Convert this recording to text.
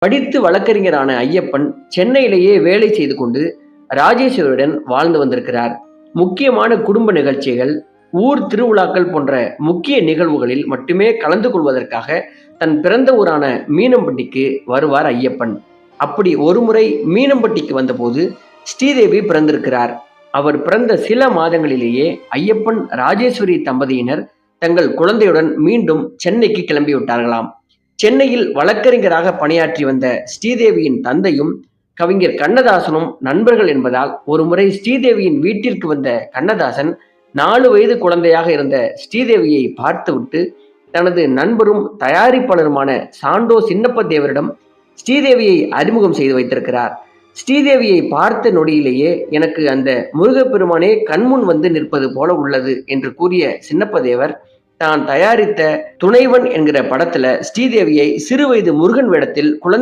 படித்து வழக்கறிஞரான ஐயப்பன் சென்னையிலேயே வேலை செய்து கொண்டு ராஜேஸ்வரியுடன் வாழ்ந்து வந்திருக்கிறார். முக்கியமான குடும்ப நிகழ்ச்சிகள், ஊர் திருவிழாக்கள் போன்ற முக்கிய நிகழ்வுகளில் மட்டுமே கலந்து கொள்வதற்காக தன் பிறந்த ஊரான மீனம்பட்டிக்கு வருவார் ஐயப்பன். அப்படி ஒருமுறை மீனம்பட்டிக்கு வந்தபோது ஸ்ரீதேவி பிறந்திருக்கிறார். அவர் பிறந்த சில மாதங்களிலேயே ஐயப்பன், ராஜேஸ்வரி தம்பதியினர் தங்கள் குழந்தையுடன் மீண்டும் சென்னைக்கு கிளம்பிவிட்டார்களாம். சென்னையில் வழக்கறிஞராக பணியாற்றி வந்த ஸ்ரீதேவியின் தந்தையும் கவிஞர் கண்ணதாசனும் நண்பர்கள் என்பதால் ஒருமுறை ஸ்ரீதேவியின் வீட்டிற்கு வந்த கண்ணதாசன் 4 வயது குழந்தையாக இருந்த ஸ்ரீதேவியை பார்த்துவிட்டு தனது நண்பரும் தயாரிப்பாளருமான சாண்டோ சின்னப்ப தேவரிடம் ஸ்ரீதேவியை அறிமுகம் செய்து வைத்திருக்கிறார். ஸ்ரீதேவியை பார்த்த நொடியிலேயே எனக்கு அந்த முருகப்பெருமானே கண்முன் வந்து நிற்பது போல உள்ளது என்று கூறிய சின்னப்ப தேவர் தான் தயாரித்த துணைவன் என்கிற படத்துல ஸ்ரீதேவியை சிறுவயது முருகன் வேடத்தில் குழந்தை